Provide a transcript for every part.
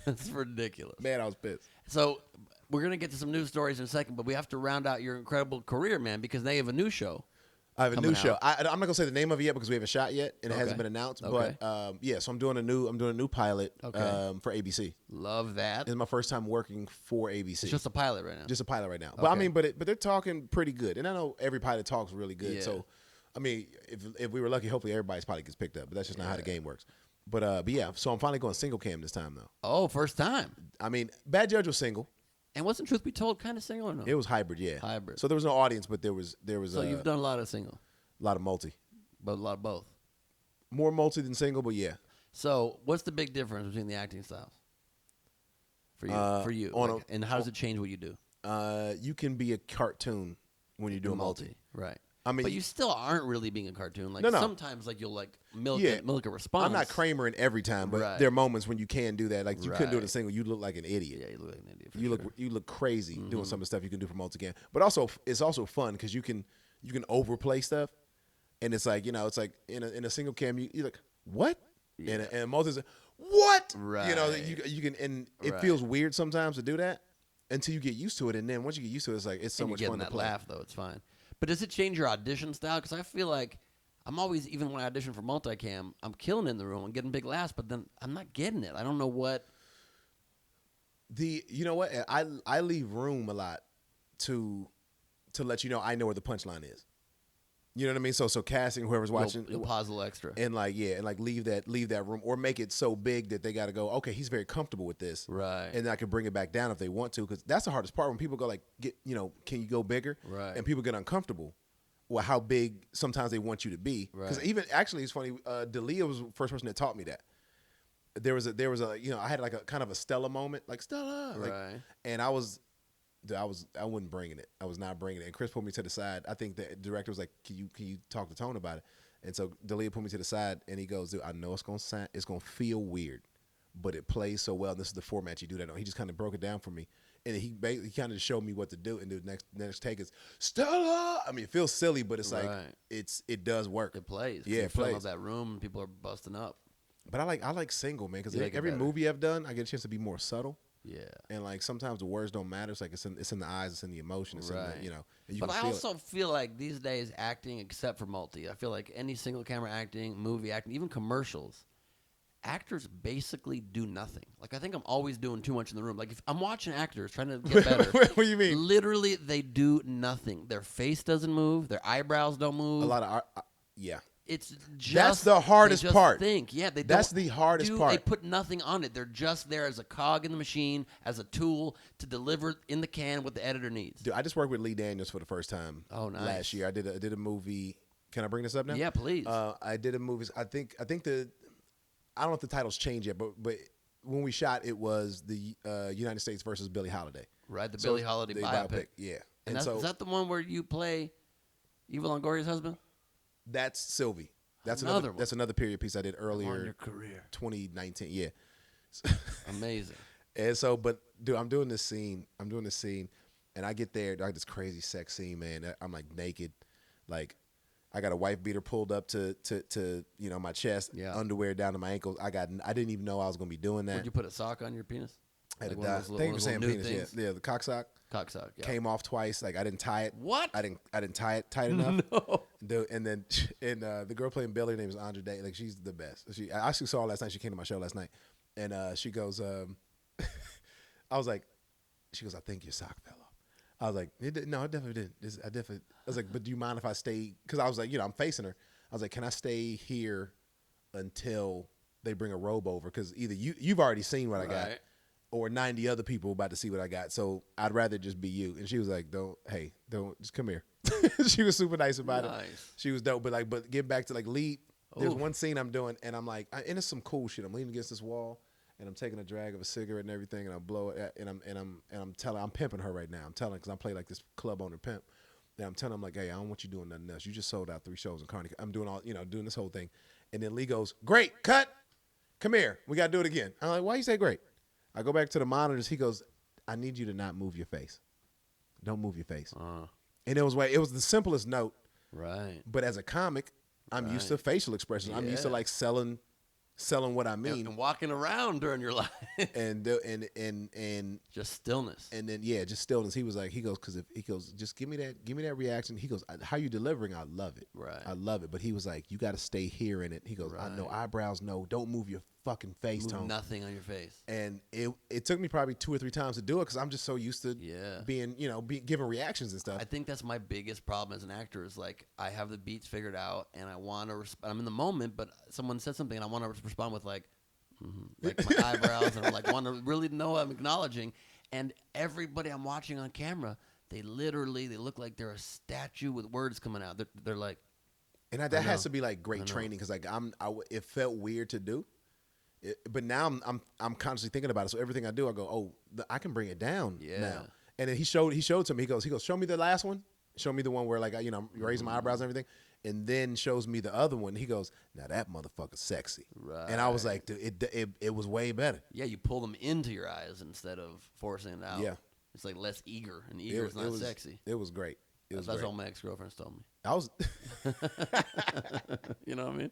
It's ridiculous. Man, I was pissed. So we're going to get to some news stories in a second, but we have to round out your incredible career, man, because they have a new show. I have a new show. out. I'm not gonna say the name of it yet because we haven't shot yet and it hasn't been announced. Okay. But yeah, so I'm doing a new pilot for ABC. Love that. It's my first time working for ABC. It's just a pilot right now. Just a pilot right now. But I mean, but they're talking pretty good, and I know every pilot talks really good. Yeah. So, I mean, if we were lucky, hopefully everybody's pilot gets picked up. But that's just not how the game works. But yeah, so I'm finally going single cam this time though. Oh, first time. I mean, Bad Judge was single. And wasn't Truth Be Told kind of single or no? It was hybrid, yeah. Hybrid. So there was no audience, but there was. So you've done a lot of single, a lot of multi, but a lot of both. More multi than single, but yeah. So what's the big difference between the acting styles for you? And how does it change what you do? You can be a cartoon when you do a multi. Right. I mean, but you still aren't really being a cartoon. Like no. sometimes, like you'll like milk a response. I'm not Kramer in every time, but there are moments when you can do that. Like you couldn't do it in single. You look like an idiot. Yeah, you look like an idiot. You look crazy doing some of the stuff you can do for multicam. But also, it's also fun because you can overplay stuff, and it's like it's like in a single cam you're like what, and a multi's like, what, right? You can, and it feels weird sometimes to do that until you get used to it, and then once you get used to it, it's like it's so much fun to play. Laugh though, it's fine. But does it change your audition style? Because I feel like I'm always, even when I audition for multicam, I'm killing it in the room. I'm getting big laughs, but then I'm not getting it. I don't know what. You know what? I leave room a lot to let you know I know where the punchline is. You know what I mean? So casting whoever's watching, you'll pause a little extra, and leave that room, or make it so big that they got to go. Okay, he's very comfortable with this, right? And I can bring it back down if they want to, because that's the hardest part when people go like, can you go bigger? Right. And people get uncomfortable. Well, how big sometimes they want you to be, because even actually it's funny. Dalia was the first person that taught me that. There was a I had like a kind of a Stella moment, like Stella, right? And I wasn't bringing it. I was not bringing it. And Chris pulled me to the side. I think the director was like, "Can you talk to Tone about it?" And so Dalia pulled me to the side, and he goes, "Dude, I know it's gonna feel weird, but it plays so well. And this is the format you do that on." He just kind of broke it down for me, and he kind of showed me what to do. And the next take is Stella. I mean, it feels silly, but it's like it does work. It plays. Yeah, it plays. plays. That room, and people are busting up. But I like single, man, because like every movie I've done, I get a chance to be more subtle. Yeah, and like sometimes the words don't matter. It's like it's in the eyes, it's in the emotion, it's in the, and you but can I feel also feel like these days acting, except for multi, I feel like any single camera acting, movie acting, even commercials, actors basically do nothing. Like I think I'm always doing too much in the room. Like if I'm watching actors trying to get better, what do you mean? Literally, they do nothing. Their face doesn't move. Their eyebrows don't move. A lot of yeah. It's just that's the hardest part. That's the hardest part. They put nothing on it. They're just there as a cog in the machine, as a tool to deliver in the can what the editor needs. Dude, I just worked with Lee Daniels for the first time. Oh, nice. Last year, I did a movie. Can I bring this up now? Yeah, please. I did a movie. I think I don't know if the title's changed yet, but when we shot, it was the United States versus Billie Holiday. Right, the Billie Holiday biopic. Yeah, and is that the one where you play Eva Longoria's husband? That's Sylvie. That's another period piece I did earlier. On your career. 2019, yeah. Amazing. And so, but dude, I'm doing this scene, and I get there, I got this crazy sex scene, man. I'm like naked, like I got a wife beater pulled up to my chest, underwear down to my ankles. I didn't even know I was gonna be doing that. Would you put a sock on your penis? Thank you for saying penis. Yeah, the cock sock. Cock sock. Yeah. Came off twice. Like I didn't tie it. What? I didn't tie it tight enough. No. And then the girl playing Billy, her name is Andre Day. Like she's the best. I actually saw her last night. She came to my show last night, and she goes, I was like, she goes, I think your sock fell off. I was like, no, it definitely didn't. I was like, but do you mind if I stay? Because I was like, I'm facing her. I was like, can I stay here until they bring a robe over? Because either you've already seen what I got, or 90 other people about to see what I got. So I'd rather just be you. And she was like, don't, just come here. She was super nice about it. She was dope. But get back to like lead. There's one scene I'm doing, and I'm like, and it's some cool shit. I'm leaning against this wall, and I'm taking a drag of a cigarette and everything, and I blow it, and I'm pimping her right now. I'm telling, because I play like this club owner pimp. And I'm telling her, I'm like, hey, I don't want you doing nothing else. You just sold out 3 shows in Carnegie. I'm doing doing this whole thing. And then Lee goes, great, cut. Come here. We got to do it again. I'm like, why you say great? I go back to the monitors. He goes, I need you to not move your face. Don't move your face. And it was the simplest note. Right. But as a comic, I'm used to facial expressions. I'm used to like selling selling what I mean, and walking around during your life, and just stillness. And then just stillness. He goes, just give me that reaction. He goes, how you delivering? I love it. Right. I love it. But he was like, you got to stay here in it. He goes, I know eyebrows, no, don't move your fucking face, Tone. Nothing on your face. And it took me probably 2 or 3 times to do it because I'm just so used to being, giving reactions and stuff. I think that's my biggest problem as an actor is like I have the beats figured out and I want to. I'm in the moment, but someone said something and I want to respond with like my eyebrows and I'm like want to really know I'm acknowledging. And everybody I'm watching on camera, they look like they're a statue with words coming out. They're like, and that has to be like great training because like it felt weird to do. But now I'm constantly thinking about it. So everything I do, I go, I can bring it down now. And then he showed to me. He goes, show me the last one. Show me the one where like I'm raising my eyebrows and everything. And then shows me the other one. He goes, now that motherfucker's sexy. Right. And I was like, dude, it was way better. Yeah, you pull them into your eyes instead of forcing it out. Yeah, it's like less eager, and eager is not sexy. It was great. That's all my ex-girlfriends told me. I was, you know what I mean.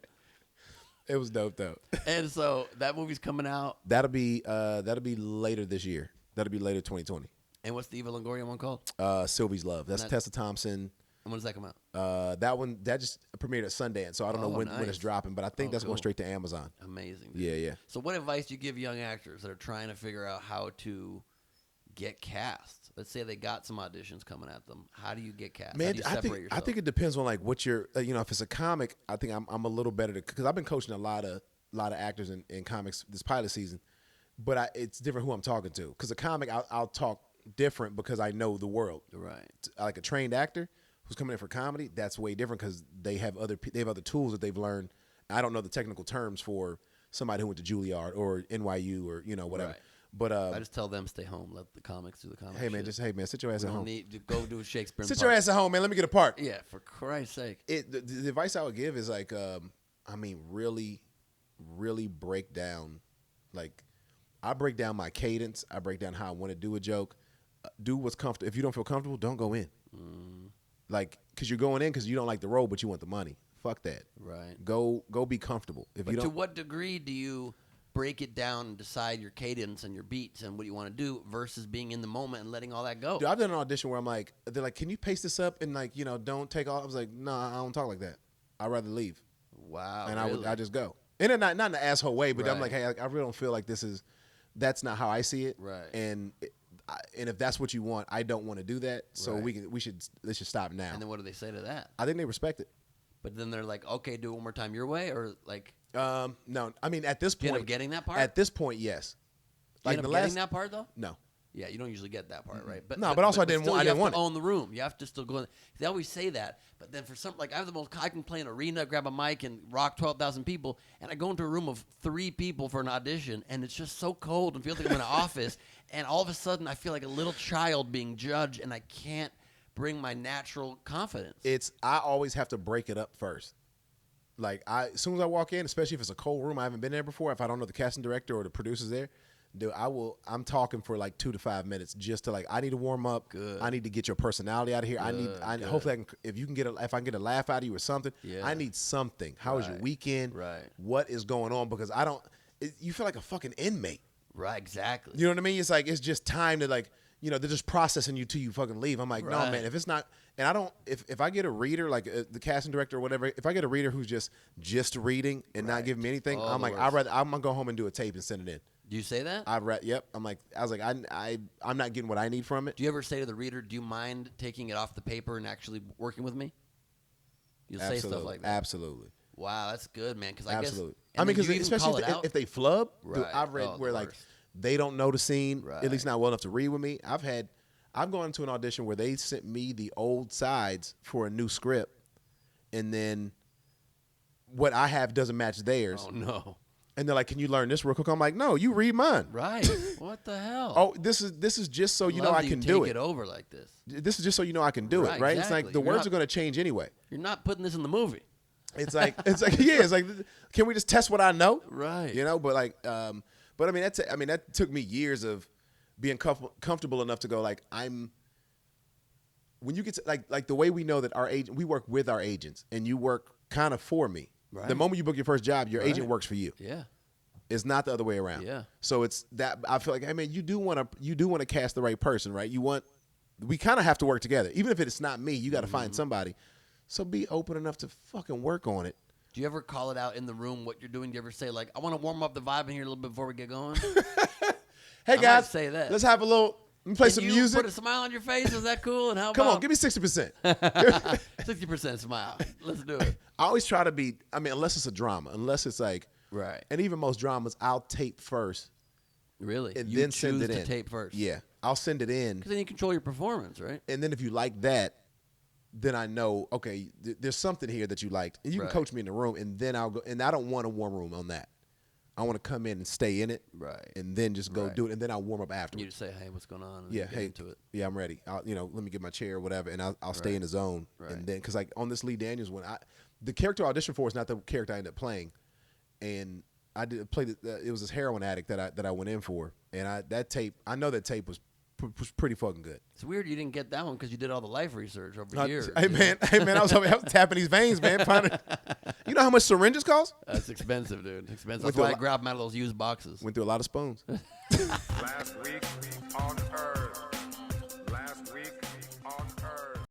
It was dope though. And so that movie's coming out. That'll be later this year. That'll be later 2020. And what's the Eva Longoria one called? Sylvie's Love. That's Tessa Thompson. And when does that come out? That just premiered at Sundance, so I don't know when it's dropping, but I think that's going straight to Amazon. Amazing. Dude. Yeah. So what advice do you give young actors that are trying to figure out how to get cast? Let's say they got some auditions coming at them. How do you get cast? Man, how do you separate yourself? I think it depends on like what you're. If it's a comic, I think I'm a little better because I've been coaching a lot of actors in comics this pilot season, but it's different who I'm talking to. Because a comic, I'll talk different because I know the world. Right. Like a trained actor who's coming in for comedy, that's way different because they have other tools that they've learned. I don't know the technical terms for somebody who went to Juilliard or NYU or whatever. Right. But I just tell them stay home. Let the comics do the comics. Hey man, sit your ass at home. Go do a Shakespeare. Sit your ass at home, man. Let me get a part. Yeah, for Christ's sake. The advice I would give is like, really, really break down. Like, I break down my cadence. I break down how I want to do a joke. Do what's comfortable. If you don't feel comfortable, don't go in. Like, because you're going in because you don't like the role, but you want the money. Fuck that. Right. Go be comfortable. To what degree do you break it down and decide your cadence and your beats and what you want to do versus being in the moment and letting all that go? Dude, I've done an audition where I'm like, they're like, can you pace this up and like, don't take off? I was like, no, I don't talk like that. I'd rather leave. Wow. And really? I just go. And then not in an asshole way, but I'm like, hey, I really don't feel like that's not how I see it. Right. And if that's what you want, I don't want to do that. So let's just stop now. And then what do they say to that? I think they respect it. But then they're like, okay, do it one more time your way, or like. No. I mean, at this point, do you end up getting that part? At this point, yes. Like you end up getting that part though? No. Yeah, you don't usually get that part, right? But no, but also I didn't want to it. Own the room. You have to still go in. They always say that, but then for some, like I can play an arena, grab a mic, and rock 12,000 people, and I go into a room of 3 people for an audition, and it's just so cold and feels like I'm in an office, and all of a sudden I feel like a little child being judged, and I can't bring my natural confidence. I always have to break it up first. Like as soon as I walk in, especially if it's a cold room, I haven't been there before. If I don't know the casting director or the producers there, dude, I'm talking for like 2 to 5 minutes just to like. I need to warm up. Good. I need to get your personality out of here. Hopefully, if I can get a laugh out of you or something. Yeah. I need something. How was your weekend? Right. What is going on? Because you feel like a fucking inmate. Right. Exactly. You know what I mean? It's like it's just time to like. They're just processing you till you fucking leave. I'm like, no, man, if it's not, and I don't, if I get a reader, like the casting director or whatever, if I get a reader who's just reading and not giving me anything, I'm like, I'm gonna go home and do a tape and send it in. Do you say that? Yep. I'm not getting what I need from it. Do you ever say to the reader, do you mind taking it off the paper and actually working with me? You'll say stuff like that. Absolutely. Wow, that's good, man. Because absolutely. Because especially if they flub, dude, I've read where like. They don't know the scene, at least not well enough to read with me. I've gone to an audition where they sent me the old sides for a new script, and then what I have doesn't match theirs. Oh, no. And they're like, can you learn this real quick? I'm like, no, you read mine. Right. What the hell? Oh, this is just so you know I can do it. Take it over like this. This is just so you know I can do it, right? Exactly. It's like the words are going to change anyway. You're not putting this in the movie. It's like can we just test what I know? Right. But like but that took me years of being comfortable enough to go like when you get to like the way we know that we work with our agents and you work kind of for me. Right. The moment you book your first job, your agent works for you. Yeah. It's not the other way around. Yeah. So it's that I feel like, I mean, you do want to cast the right person, right? We kind of have to work together. Even if it's not me, you got to find somebody. So be open enough to fucking work on it. Do you ever call it out in the room what you're doing? Do you ever say, like, I want to warm up the vibe in here a little bit before we get going? Hey, I guys, might say that. let's have a little, let me play some you music. Put a smile on your face? Is that cool? And how Come about on, give me 60%. 60% smile? Let's do it. I always try to be, I mean, unless it's a drama, unless it's like, Right. and even most dramas, I'll tape first. Really? And you then send choose it to in. tape first. Yeah. I'll send it in. Because then you control your performance, right? And then if you like that, then I know, okay, there's something here that you liked. And you can coach me in the room, and then I'll go. And I don't want a warm room on that. I want to come in and stay in it. Right. And then just go do it. And then I'll warm up You afterwards. just say, hey, what's going on? And Yeah, get hey, into it. yeah, I'm ready. Let me get my chair or whatever, and I'll stay in the zone. Right. And then, because like on this Lee Daniels one, the character I auditioned for is not the character I ended up playing, and I did play. It was this heroin addict that I went in for, and I know that tape was pretty fucking good. It's weird you didn't get that one because you did all the life research over years. Hey man, I was tapping these veins, man. You know how much syringes cost? That's expensive, dude. It's expensive. Went That's why through I grab them out of those used boxes. Went through a lot of spoons. Last week on